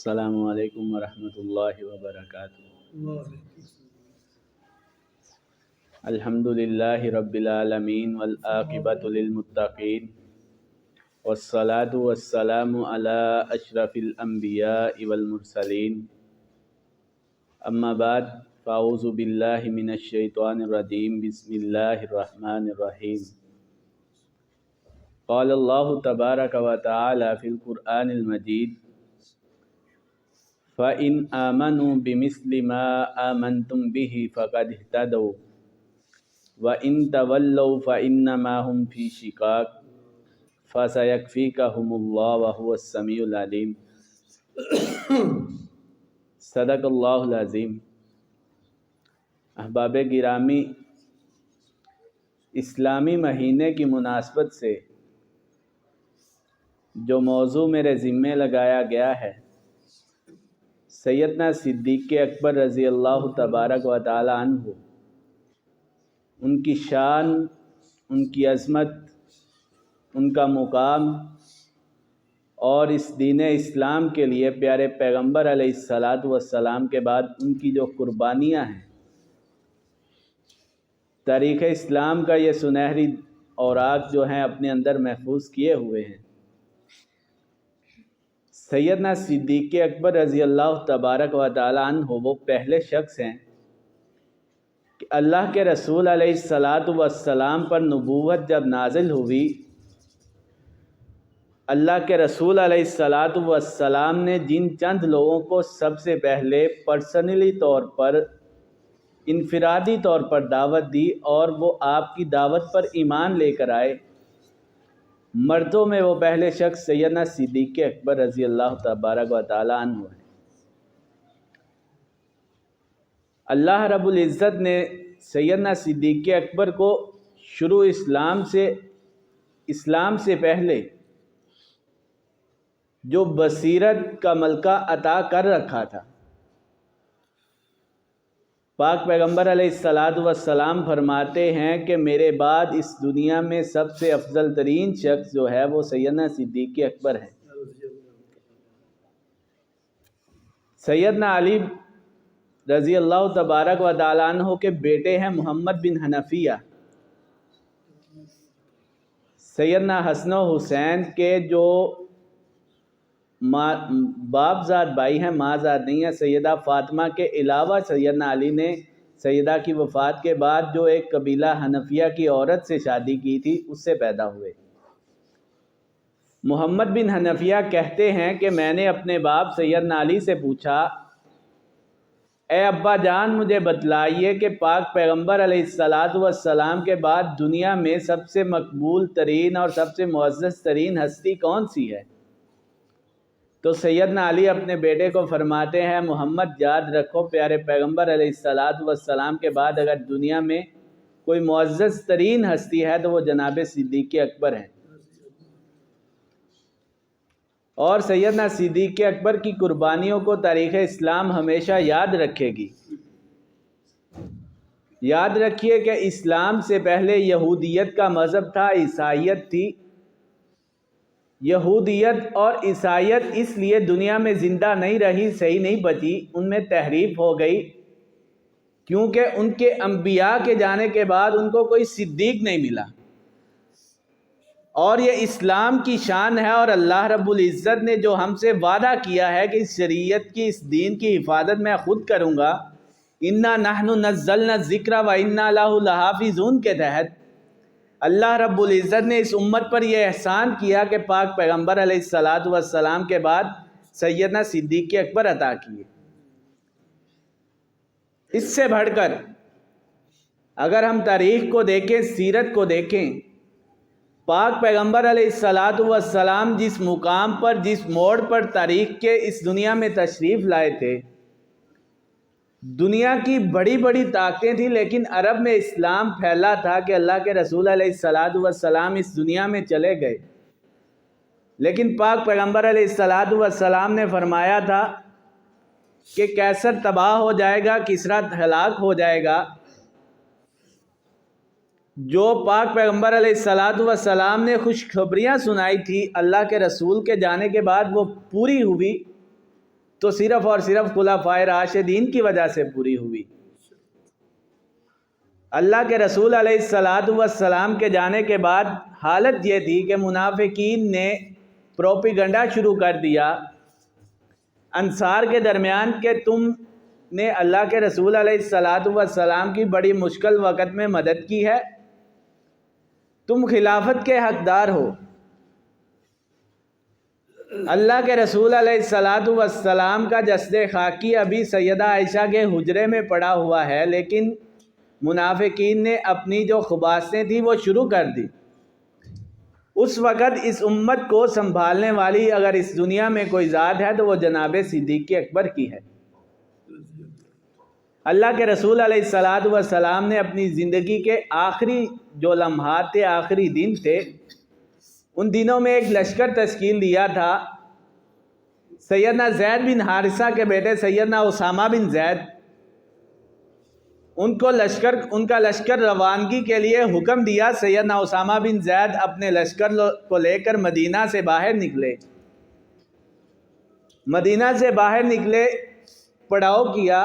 السلام علیکم ورحمۃ اللہ وبرکاتہ۔ الحمد للہ رب العالمین والعاقبۃ للمتقین والصلاة والسلام علی اشرف الانبیاء والمرسلین، اما بعد فاعوذ باللہ من الشیطان الرجیم، بسم اللہ الرحمن الرحیم۔ قال اللہ تبارک و تعالی فی القرآن المجید فَإِنْ آمَنُوا بِمِثْلِ مَا آمَنْتُمْ بِهِ فَقَدِ اهْتَدَوْا وَإِنْ تَوَلَّوْا فَإِنَّمَا هُمْ فِي شِقَاقٍ فَسَيَكْفِيكَهُمُ اللَّهُ وَهُوَ السَّمِيعُ الْعَلِيمُ۔ صدق اللہ العظیم۔ احباب گرامی، اسلامی مہینے کی مناسبت سے جو موضوع میرے ذمے لگایا گیا ہے، سیدنا صدیق اکبر رضی اللہ تبارک و تعالی عنہ، ان کی شان، ان کی عظمت، ان کا مقام اور اس دین اسلام کے لیے پیارے پیغمبر علیہ الصلاۃ والسلام کے بعد ان کی جو قربانیاں ہیں، تاریخ اسلام کا یہ سنہری اوراق جو ہیں اپنے اندر محفوظ کیے ہوئے ہیں۔ سیدنا صدیق اکبر رضی اللہ تبارک و تعالی عنہ وہ پہلے شخص ہیں کہ اللہ کے رسول علیہ الصلاۃ والسلام پر نبوت جب نازل ہوئی، اللہ کے رسول علیہ الصلاۃ والسلام نے جن چند لوگوں کو سب سے پہلے پرسنلی طور پر، انفرادی طور پر دعوت دی اور وہ آپ کی دعوت پر ایمان لے کر آئے، مردوں میں وہ پہلے شخص سیدنا صدیق اکبر رضی اللہ تبارک و تعالی عنہ ہیں۔ اللہ رب العزت نے سیدنا صدیق اکبر کو شروع اسلام سے پہلے جو بصیرت کا ملکہ عطا کر رکھا تھا۔ پاک پیغمبر علیہ الصلاۃ والسلام فرماتے ہیں کہ میرے بعد اس دنیا میں سب سے افضل ترین شخص جو ہے وہ سیدنا صدیق اکبر ہے۔ سیدنا علی رضی اللہ تبارک و تعالی عنہ کے بیٹے ہیں محمد بن حنفیہ۔ سیدنا حسن و حسین کے جو باپ زاد بھائی ہیں، ماں زاد نہیں ہیں، سیدہ فاطمہ کے علاوہ سیدنا علی نے سیدہ کی وفات کے بعد جو ایک قبیلہ حنفیہ کی عورت سے شادی کی تھی، اس سے پیدا ہوئے۔ محمد بن حنفیہ کہتے ہیں کہ میں نے اپنے باپ سیدنا علی سے پوچھا، اے ابا جان مجھے بتلائیے کہ پاک پیغمبر علیہ الصلاۃ والسلام کے بعد دنیا میں سب سے مقبول ترین اور سب سے معزز ترین ہستی کون سی ہے؟ تو سیدنا علی اپنے بیٹے کو فرماتے ہیں، محمد یاد رکھو پیارے پیغمبر علیہ الصلاۃ والسلام کے بعد اگر دنیا میں کوئی معزز ترین ہستی ہے تو وہ جناب صدیق اکبر ہیں، اور سیدنا صدیق اکبر کی قربانیوں کو تاریخ اسلام ہمیشہ یاد رکھے گی۔ یاد رکھیے کہ اسلام سے پہلے یہودیت کا مذہب تھا، عیسائیت تھی۔ یہودیت اور عیسائیت اس لیے دنیا میں زندہ نہیں رہی، صحیح نہیں بچی، ان میں تحریف ہو گئی، کیونکہ ان کے انبیاء کے جانے کے بعد ان کو کوئی صدیق نہیں ملا۔ اور یہ اسلام کی شان ہے، اور اللہ رب العزت نے جو ہم سے وعدہ کیا ہے کہ اس شریعت کی، اس دین کی حفاظت میں خود کروں گا، اِنَّا نَحْنُ نَزَّلْنَا الذِّكْرَ وَإِنَّا لَهُ لَحَافِظُونَ کے تحت اللہ رب العزت نے اس امت پر یہ احسان کیا کہ پاک پیغمبر علیہ الصلاۃ والسلام کے بعد سیدنا صدیق اکبر عطا کیے۔ اس سے بڑھ کر اگر ہم تاریخ کو دیکھیں، سیرت کو دیکھیں، پاک پیغمبر علیہ الصلاۃ والسلام جس مقام پر، جس موڑ پر تاریخ کے اس دنیا میں تشریف لائے تھے، دنیا کی بڑی بڑی طاقتیں تھیں، لیکن عرب میں اسلام پھیلا تھا کہ اللہ کے رسول علیہ الصلاۃ والسلام اس دنیا میں چلے گئے، لیکن پاک پیغمبر علیہ الصلاۃ والسلام نے فرمایا تھا کہ کیسر تباہ ہو جائے گا، کسریٰ ہلاک ہو جائے گا۔ جو پاک پیغمبر علیہ الصلاۃ والسلام نے خوشخبریاں سنائی تھی اللہ کے رسول کے جانے کے بعد وہ پوری ہوئی، تو صرف اور صرف خلفائے راشدین کی وجہ سے پوری ہوئی۔ اللہ کے رسول علیہ الصلاۃ والسلام کے جانے کے بعد حالت یہ تھی کہ منافقین نے پروپیگنڈا شروع کر دیا انصار کے درمیان کہ تم نے اللہ کے رسول علیہ الصلاۃ والسلام کی بڑی مشکل وقت میں مدد کی ہے، تم خلافت کے حقدار ہو۔ اللہ کے رسول علیہ الصلاۃ والسلام کا جسد خاکی ابھی سیدہ عائشہ کے حجرے میں پڑا ہوا ہے، لیکن منافقین نے اپنی جو خباثتیں تھیں وہ شروع کر دی۔ اس وقت اس امت کو سنبھالنے والی اگر اس دنیا میں کوئی ذات ہے تو وہ جناب صدیق اکبر کی ہے۔ اللہ کے رسول علیہ الصلاۃ والسلام نے اپنی زندگی کے آخری جو لمحات تھے، آخری دن تھے، ان دنوں میں ایک لشکر تشکیل دیا تھا۔ سیدنا زید بن حارثہ کے بیٹے سیدنا اسامہ بن زید، ان کا لشکر روانگی کے لیے حکم دیا۔ سیدنا اسامہ بن زید اپنے لشکر کو لے کر مدینہ سے باہر نکلے، پڑاؤ کیا،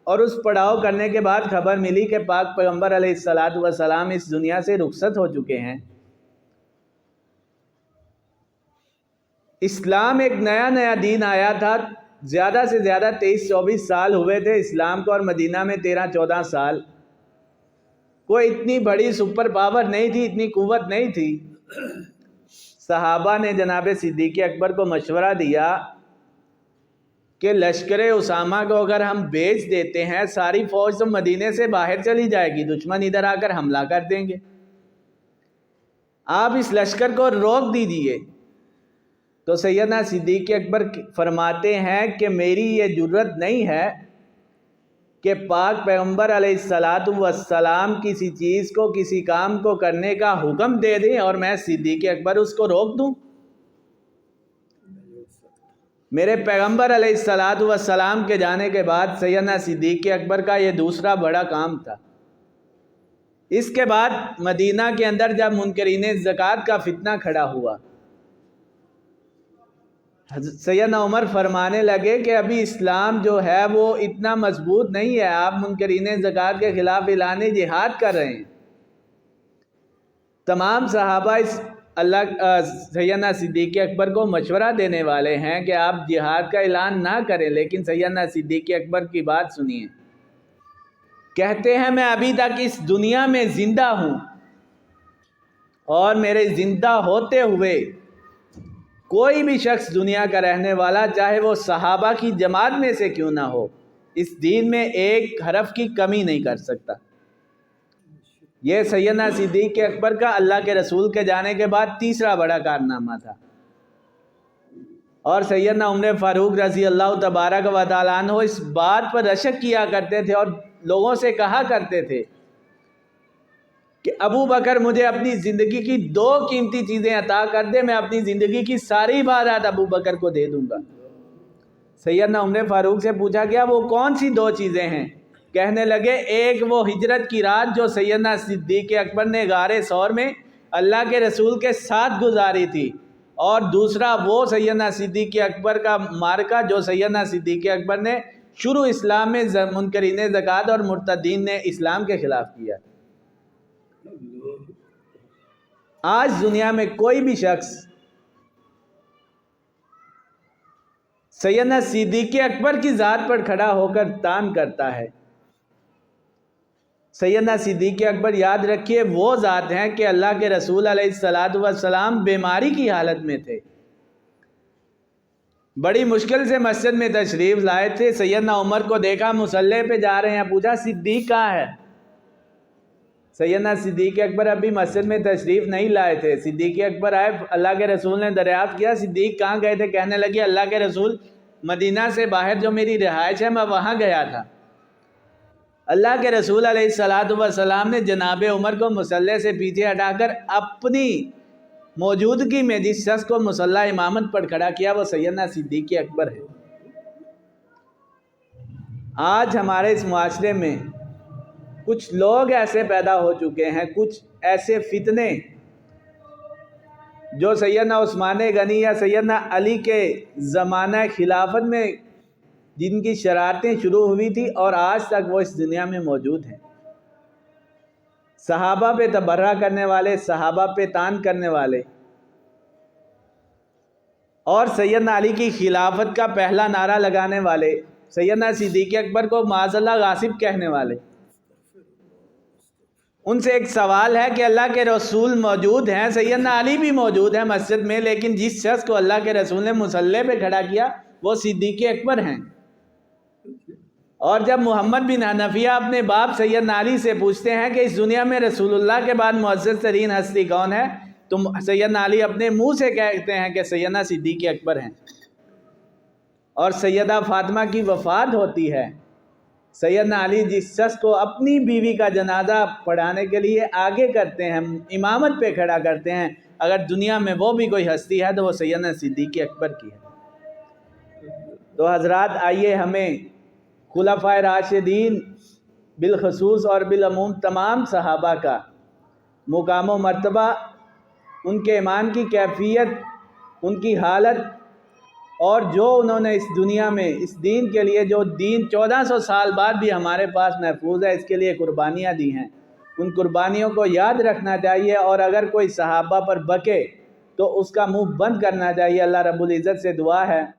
اور اس پڑاؤ کرنے کے بعد خبر ملی کہ پاک پیغمبر علیہ الصلاۃ والسلام اس دنیا سے رخصت ہو چکے ہیں۔ اسلام ایک نیا دین آیا تھا، زیادہ سے زیادہ 23-24 سال ہوئے تھے اسلام کو، اور مدینہ میں 13-14 سال۔ کوئی اتنی بڑی سپر پاور نہیں تھی، اتنی قوت نہیں تھی۔ صحابہ نے جناب صدیق اکبر کو مشورہ دیا کہ لشکر اسامہ کو اگر ہم بیچ دیتے ہیں، ساری فوج تو مدینے سے باہر چلی جائے گی، دشمن ادھر آ کر حملہ کر دیں گے، آپ اس لشکر کو روک دیجئے۔ تو سیدنا صدیق اکبر فرماتے ہیں کہ میری یہ جرت نہیں ہے کہ پاک پیغمبر علیہ الصلاۃ والسلام کسی چیز کو، کسی کام کو کرنے کا حکم دے دیں اور میں صدیق اکبر اس کو روک دوں۔ میرے پیغمبر علیہ الصلاۃ والسلام کے جانے کے بعد سیدنا صدیق اکبر کا یہ دوسرا بڑا کام تھا۔ اس کے بعد مدینہ کے اندر جب منکرین زکوٰۃ کا فتنہ کھڑا ہوا، سیدنا عمر فرمانے لگے کہ ابھی اسلام جو ہے وہ اتنا مضبوط نہیں ہے، آپ منکرین زکوٰۃ کے خلاف اعلان جہاد کر رہے ہیں۔ تمام صحابہ اس سیدنا صدیق اکبر کو مشورہ دینے والے ہیں کہ آپ جہاد کا اعلان نہ کریں، لیکن سیدنا صدیق اکبر کی بات سنیے۔ کہتے ہیں میں ابھی تک اس دنیا میں زندہ ہوں، اور میرے زندہ ہوتے ہوئے کوئی بھی شخص دنیا کا رہنے والا، چاہے وہ صحابہ کی جماعت میں سے کیوں نہ ہو، اس دین میں ایک حرف کی کمی نہیں کر سکتا۔ یہ سیدنا صدیق اکبر کا اللہ کے رسول کے جانے کے بعد تیسرا بڑا کارنامہ تھا۔ اور سیدنا عمر فاروق رضی اللہ تبارک و تعالیٰ عنہ اس بات پر رشک کیا کرتے تھے اور لوگوں سے کہا کرتے تھے کہ ابو بکر مجھے اپنی زندگی کی 2 قیمتی چیزیں عطا کر دے، میں اپنی زندگی کی ساری عبادات ابو بکر کو دے دوں گا۔ سیدنا عمر فاروق سے پوچھا گیا وہ کون سی 2 چیزیں ہیں؟ کہنے لگے ایک وہ ہجرت کی رات جو سیدنا صدیق اکبر نے غار ثور میں اللہ کے رسول کے ساتھ گزاری تھی، اور دوسرا وہ سیدنا صدیق اکبر کا معرکہ جو سیدنا صدیق اکبر نے شروع اسلام میں منکرین زکوٰۃ اور مرتدین نے اسلام کے خلاف کیا۔ آج دنیا میں کوئی بھی شخص سیدنا صدیق اکبر کی ذات پر کھڑا ہو کر تان کرتا ہے۔ سیدنا صدیق اکبر یاد رکھیے وہ ذات ہیں کہ اللہ کے رسول علیہ الصلاۃ والسلام بیماری کی حالت میں تھے، بڑی مشکل سے مسجد میں تشریف لائے تھے۔ سیدنا عمر کو دیکھا مصلی پہ جا رہے ہیں، پوچھا صدیق کہاں ہے؟ سیدنا صدیق اکبر ابھی مسجد میں تشریف نہیں لائے تھے۔ صدیق اکبر آئے، اللہ کے رسول نے دریافت کیا صدیق کہاں گئے تھے؟ کہنے لگے اللہ کے رسول مدینہ سے باہر جو میری رہائش ہے میں وہاں گیا تھا۔ اللہ کے رسول علیہ الصلاۃ والسلام نے جناب عمر کو مصلی سے پیچھے ہٹا کر اپنی موجودگی میں جس شخص کو مصلی امامت پر کھڑا کیا وہ سیدنا صدیق اکبر ہے۔ آج ہمارے اس معاشرے میں کچھ لوگ ایسے پیدا ہو چکے ہیں، کچھ ایسے فتنے جو سیدنا عثمان غنی یا سیدنا علی کے زمانہ خلافت میں جن کی شرارتیں شروع ہوئی تھی اور آج تک وہ اس دنیا میں موجود ہیں۔ صحابہ پہ تبرہ کرنے والے، صحابہ پہ تان کرنے والے، اور سیدنا علی کی خلافت کا پہلا نعرہ لگانے والے، سیدنا صدیق اکبر کو معاذ اللہ غاصب کہنے والے، ان سے ایک سوال ہے کہ اللہ کے رسول موجود ہیں، سیدنا علی بھی موجود ہیں مسجد میں، لیکن جس شخص کو اللہ کے رسول نے مصلی پہ کھڑا کیا وہ صدیق اکبر ہیں۔ اور جب محمد بن حنفیہ اپنے باپ سیدنا علی سے پوچھتے ہیں کہ اس دنیا میں رسول اللہ کے بعد معزز ترین ہستی کون ہے، تو سیدنا علی اپنے منہ سے کہتے ہیں کہ سیدنا صدیق اکبر ہیں۔ اور سیدہ فاطمہ کی وفات ہوتی ہے، سیدنا علی جس شخص کو اپنی بیوی کا جنازہ پڑھانے کے لیے آگے کرتے ہیں، امامت پہ کھڑا کرتے ہیں، اگر دنیا میں وہ بھی کوئی ہستی ہے تو وہ سیدنا صدیق اکبر کی ہے۔ تو حضرات آئیے ہمیں خلفائے راشدین بالخصوص اور بالعموم تمام صحابہ کا مقام و مرتبہ، ان کے ایمان کی کیفیت، ان کی حالت، اور جو انہوں نے اس دنیا میں اس دین کے لیے، جو دین 1400 سال بعد بھی ہمارے پاس محفوظ ہے، اس کے لیے قربانیاں دی ہیں، ان قربانیوں کو یاد رکھنا چاہیے، اور اگر کوئی صحابہ پر بکے تو اس کا منہ بند کرنا چاہیے۔ اللہ رب العزت سے دعا ہے